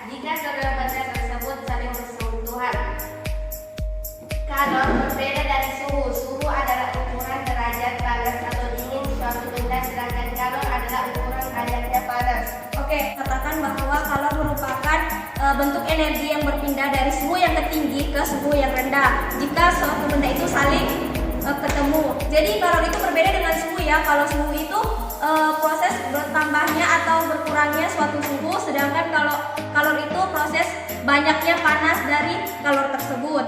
jika kedua benda tersebut saling bersentuhan. Kalor berbeda dari suhu. Suhu adalah ukuran derajat panas atau dingin suatu benda, sedangkan kalor adalah ukuran derajatnya panas. Oke, katakan bahwa kalor merupakan bentuk energi yang berpindah dari suhu yang tinggi ke suhu yang rendah jika suatu benda itu saling ketemu. Jadi kalor itu berbeda dengan suhu ya. Kalau suhu itu proses bertambahnya atau berkurangnya suatu suhu, sedangkan kalau kalor itu proses banyaknya panas dari kalor tersebut.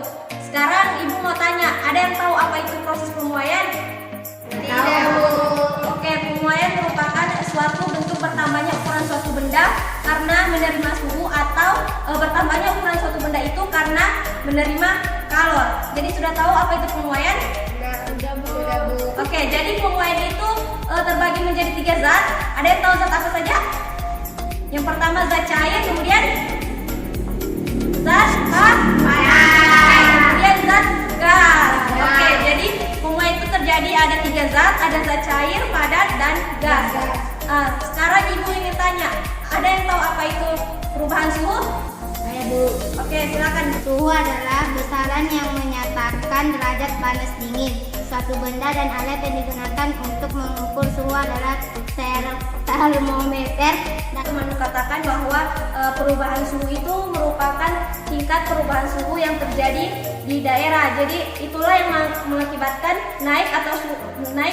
Sekarang ibu mau tanya, ada yang tahu apa itu proses pemuaian? Tidak, Bu. Oke, pemuaian merupakan suatu bentuk bertambahnya ukuran suatu benda karena menerima suhu atau bertambahnya ukuran suatu benda itu karena menerima kalor. Jadi sudah tahu apa itu pemuaian? Sudah, Bu. Oke, jadi pemuaian itu terbagi menjadi 3 zat. Ada yang tahu zat apa saja? Yang pertama zat cair, kemudian zat panas, kemudian zat gas. Oke, jadi pemuaian itu terjadi ada 3 zat, ada zat cair, padat, dan gas. Sekarang ibu ingin tanya, ada yang tahu apa itu perubahan suhu? Saya, Bu. Oke, silakan. Suhu adalah besaran yang menyatakan derajat panas dingin. Suatu benda dan alat yang digunakan untuk mengukur suhu adalah termometer. Teman katakan bahwa perubahan suhu itu merupakan tingkat perubahan suhu yang terjadi di daerah. Jadi itulah yang mengakibatkan naik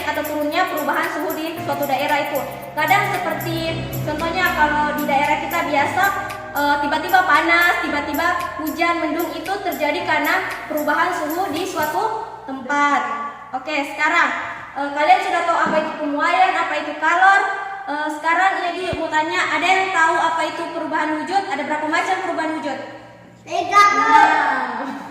atau turunnya perubahan suhu di suatu daerah itu. Kadang seperti contohnya kalau di daerah kita biasa tiba-tiba panas, tiba-tiba hujan, mendung, itu terjadi karena perubahan suhu di suatu tempat. Oke, sekarang kalian sudah tahu apa itu pemuaian, apa itu kalor. Sekarang jadi mau tanya, ada yang tahu apa itu perubahan wujud? Ada berapa macam perubahan wujud? 3.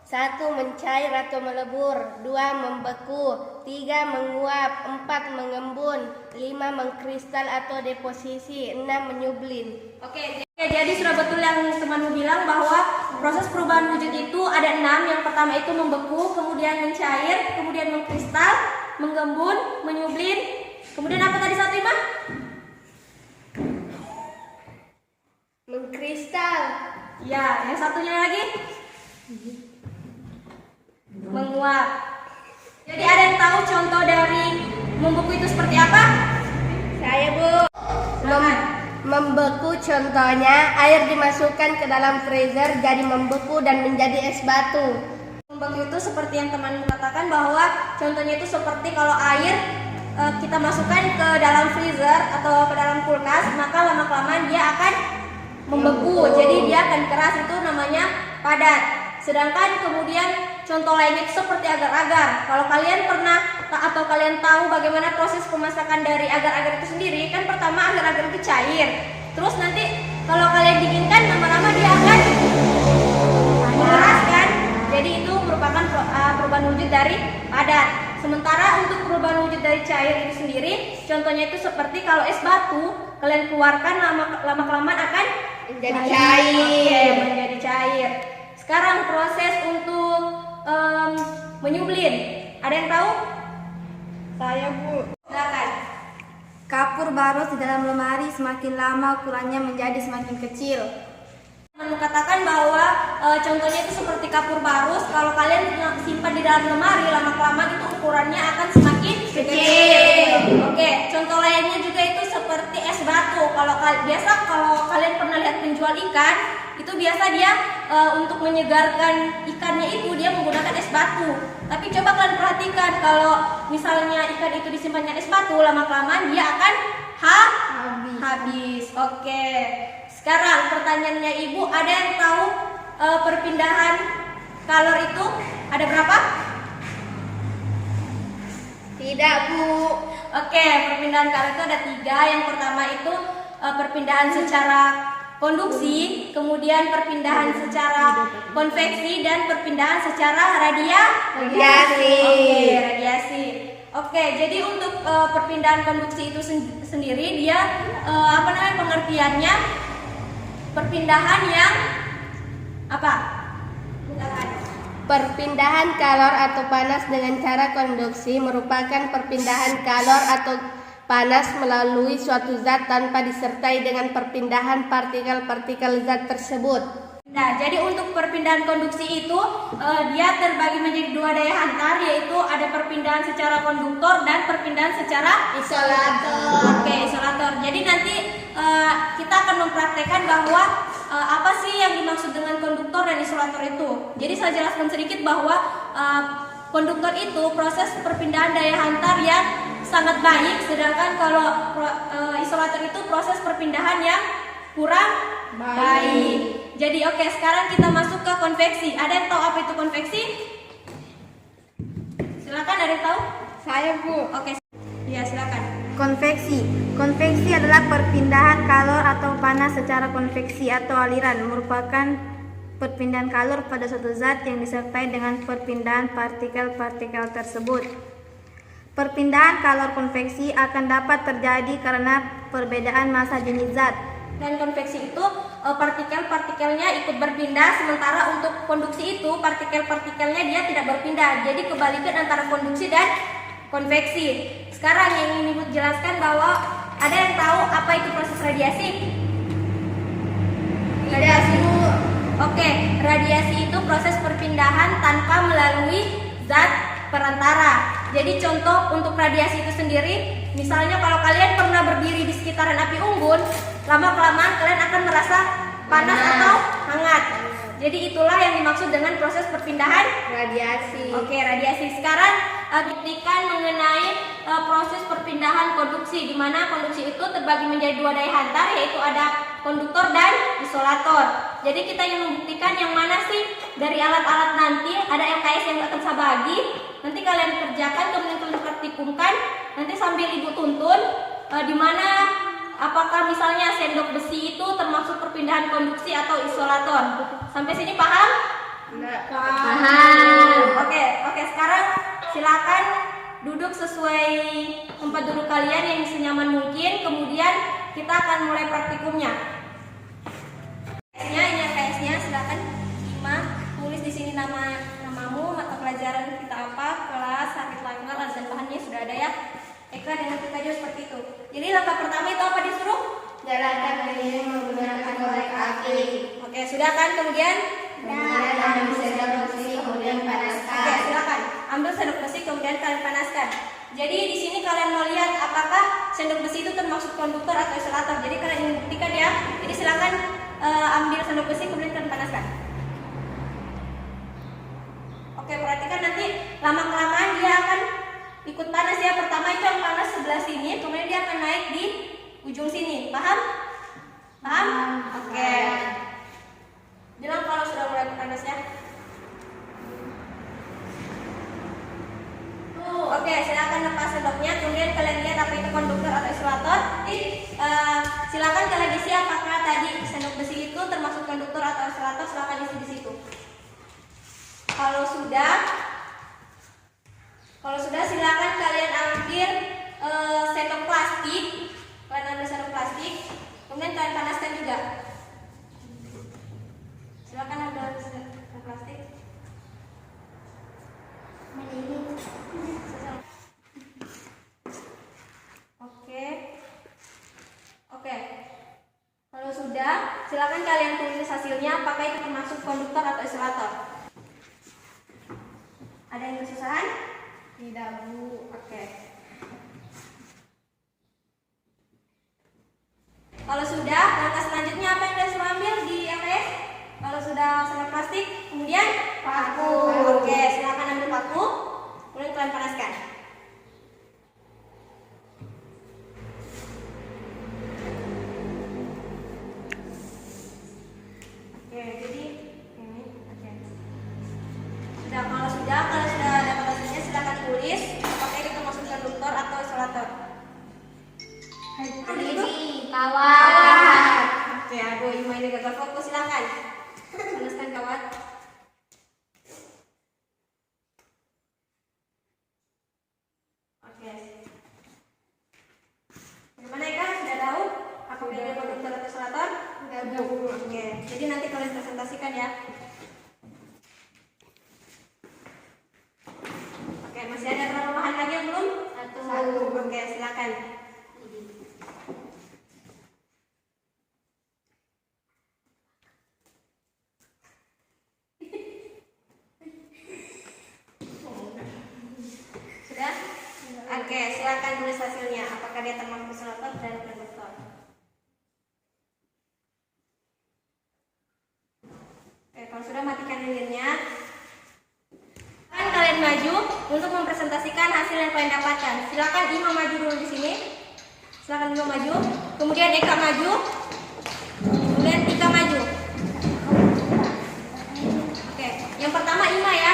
1. Mencair atau melebur. 2. Membeku. 3. Menguap. 4. Mengembun. 5. Mengkristal atau deposisi. 6. Menyublin. Oke, jadi sudah betul yang temanmu bilang bahwa proses perubahan wujud itu ada 6. Yang pertama itu membeku, kemudian mencair, kemudian mengkristal, menggembun, menyublin. Kemudian apa tadi satu, Ima? Mengkristal. Ya, yang satunya lagi? Menguap. Jadi ada yang tahu contoh dari membeku itu seperti apa? Saya, Bu. Silakan. Membeku contohnya air dimasukkan ke dalam freezer jadi membeku dan menjadi es batu. Membeku itu seperti yang teman katakan bahwa contohnya itu seperti kalau air kita masukkan ke dalam freezer atau ke dalam kulkas, maka lama-kelamaan dia akan membeku. Jadi dia akan keras, itu namanya padat. Sedangkan kemudian contoh lainnya itu seperti agar-agar. Kalau kalian pernah atau kalian tahu bagaimana proses pemasakan dari agar-agar itu sendiri, kan pertama agar-agar itu cair. Terus nanti kalau kalian dinginkan, lama-lama dia akan mengeras kan. Jadi itu merupakan perubahan wujud dari padat. Sementara untuk perubahan wujud dari cair itu sendiri, contohnya itu seperti kalau es batu, kalian keluarkan lama-kelamaan akan Menjadi cair. menjadi cair. Sekarang proses untuk menyublin, ada yang tahu? Saya, Bu. Silakan. Kapur barus di dalam lemari semakin lama ukurannya menjadi semakin kecil. Mengatakan bahwa contohnya itu seperti kapur barus, kalau kalian simpan di dalam lemari, lama-kelamaan itu ukurannya akan semakin kecil. Oke, contoh lainnya juga itu seperti es batu. Kalau kalian pernah lihat penjual ikan, itu biasa dia untuk menyegarkan ikannya itu dia menggunakan es batu. Tapi coba kalian perhatikan, kalau misalnya ikan itu disimpannya es batu, lama-kelamaan dia akan habis. Oke. Sekarang pertanyaannya Ibu, ada yang tahu perpindahan kalor itu ada berapa? Tidak, Bu. Oke, perpindahan kalor itu ada 3. Yang pertama itu perpindahan secara konduksi, kemudian perpindahan secara konveksi, dan perpindahan secara radiasi. Oke, radiasi. Oke, jadi untuk perpindahan konduksi itu sendiri dia pengertiannya perpindahan yang apa? Perpindahan kalor atau panas dengan cara konduksi merupakan perpindahan kalor atau panas melalui suatu zat tanpa disertai dengan perpindahan partikel-partikel zat tersebut. Nah, jadi untuk perpindahan konduksi itu dia terbagi menjadi dua daya hantar, yaitu ada perpindahan secara konduktor dan perpindahan secara Isolator. Oke, isolator. Jadi nanti kita akan mempraktekkan bahwa apa sih yang dimaksud dengan konduktor dan isolator itu. Jadi saya jelaskan sedikit bahwa konduktor itu proses perpindahan daya hantar yang sangat baik, sedangkan kalau isolator itu proses perpindahan yang kurang baik. Jadi oke, sekarang kita masuk ke konveksi. Ada yang tahu apa itu konveksi? Silakan, ada yang tahu? Saya, Bu. Oke. Ya, silakan. Konveksi. Konveksi adalah perpindahan kalor atau panas secara konveksi atau aliran, merupakan perpindahan kalor pada suatu zat yang disertai dengan perpindahan partikel-partikel tersebut. Perpindahan kalor konveksi akan dapat terjadi karena perbedaan massa jenis zat. Dan konveksi itu partikel-partikelnya ikut berpindah, sementara untuk konduksi itu partikel-partikelnya dia tidak berpindah. Jadi kebalikan antara konduksi dan konveksi. Sekarang yang ingin Ibu jelaskan bahwa ada yang tahu apa itu proses radiasi? Radiasi, Bu. Oke, radiasi itu proses perpindahan tanpa melalui zat perantara. Jadi contoh untuk radiasi itu sendiri, misalnya kalau kalian pernah berdiri di sekitaran api unggun, lama-kelamaan kalian akan merasa panas atau hangat. Jadi itulah yang dimaksud dengan proses perpindahan Radiasi. Oke, radiasi. Sekarang buktikan mengenai proses perpindahan konduksi, di mana konduksi itu terbagi menjadi dua daya hantar, yaitu ada konduktor dan isolator. Jadi kita ingin membuktikan yang mana sih dari alat-alat nanti. Ada LKS yang akan saya bagi. Nanti kalian kerjakan, kemudian kalian praktikumkan. Nanti sambil Ibu tuntun di mana apakah misalnya sendok besi itu termasuk perpindahan konduksi atau isolator. Sampai sini paham? Paham. Oke, sekarang silakan duduk sesuai tempat duduk kalian yang senyaman mungkin. Kemudian kita akan mulai praktikumnya. Ini LKS-nya, silakan Ima tulis di sini namamu, mata pelajaran kita apa, kelas, hari tanggal, azan bahannya sudah ada ya. Eka dengan kita juga seperti itu. Jadi langkah pertama itu apa disuruh? Jalankan keliling menggunakan korek api. Oke, sudah kan? Kemudian Ambil sendok besi, kemudian panaskan. Oke, silakan. Ambil sendok besi kemudian kalian panaskan. Jadi di sini kalian mau lihat apakah sendok besi itu termasuk konduktor atau isolator. Jadi kalian ingin buktikan ya. Jadi silakan ambil sendok besi kemudian kalian panaskan. Oke, perhatikan nanti lama-kelamaan dia akan ikut panas ya. Pertama itu yang panas sebelah sini, kemudian dia akan naik di ujung sini. Paham? Paham? Oke. Bilang kalau sudah mulai panas ya. Oke, silakan lepas sendoknya. Kemudian kalian lihat apa itu konduktor atau isolator. Silakan kalian isi apakah tadi sendok besi itu termasuk konduktor atau isolator. Silakan isi di situ. Kalau sudah silakan kalian ambil sendok plastik. Kalian ambil sendok plastik. Kemudian kalian panaskan juga. Silakan ambil sendok plastik. Oke. Kalau sudah, silakan kalian tulis hasilnya apakah itu termasuk konduktor atau isolator. Ada yang kesusahan? Tidak, Bu. Oke. Kalau sudah, langkah selanjutnya apa yang kalian suruh ambil di LS? Kalau sudah sendok plastik, kemudian paku. Oke, silakan ambil paku. Kemudian kalian panaskan. Oke, jadi ini. Oke. Kalau sudah dapat hasilnya silakan tulis apakah itu termasuk konduktor atau isolator. Kawan. Oke, aduh Ima ini gagal fokus, silakan. Panaskan kawat. Oke. Bagaimana Eka? Sudah tahu apakah itu konduktor atau isolator? Sudah, Bu. Oke, jadi nanti kalian presentasikan ya. Oke, masih ada berapa bahan lagi yang belum? Satu. Oke, silakan. tulis hasilnya. Apakah dia termasuk isolator dan konduktor? Oke, kalau sudah matikan linknya. Kan kalian maju untuk mempresentasikan hasil yang kalian dapatkan. Silakan Ima maju dulu di sini. Silakan Ima maju. Kemudian Eka maju. Kemudian Tika maju. Oke, yang pertama Ima ya.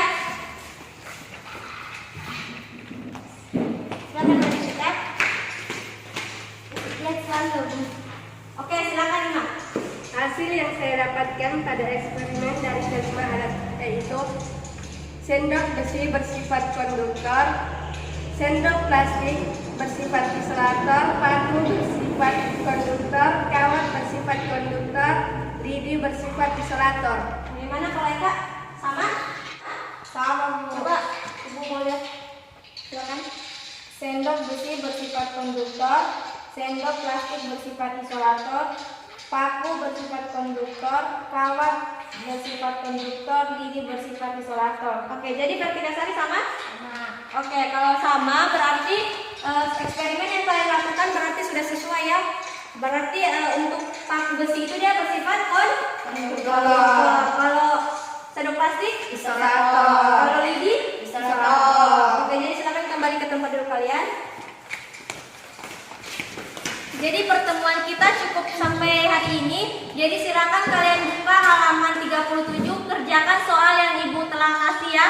Silakan maju Tika. Lihat selalu. Oke, silakan Ima. Hasil yang saya dapatkan pada eksperimen dari kelima alat yaitu sendok besi bersifat konduktor, sendok plastik bersifat isolator, paku bersifat konduktor, kawat bersifat konduktor, lidi bersifat isolator. Bagaimana kalau Eka? Sama? Sama Bu. Coba Ibu mau lihat. Silakan. Sendok besi bersifat konduktor, sendok plastik bersifat isolator, paku bersifat konduktor, kawat bersifat konduktor, lidi bersifat isolator. Oke, jadi Pertinasari sama? Oke, kalau sama berarti eksperimen yang kalian lakukan berarti sudah sesuai ya. Berarti untuk paku besi itu dia bersifat konduktor. Kalau sendok plastik Isolator. Kalau lidi Isolator. Oke, jadi silakan kembali ke tempat duduk kalian. Jadi pertemuan kita cukup sampai hari ini. Jadi silakan kalian buka halaman 37, kerjakan soal yang Ibu telah kasih ya.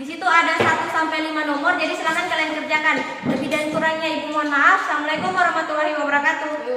Di situ ada 1 sampai 5 nomor, jadi silakan kalian kerjakan. Lebih dan kurangnya Ibu mohon maaf. Assalamualaikum warahmatullahi wabarakatuh.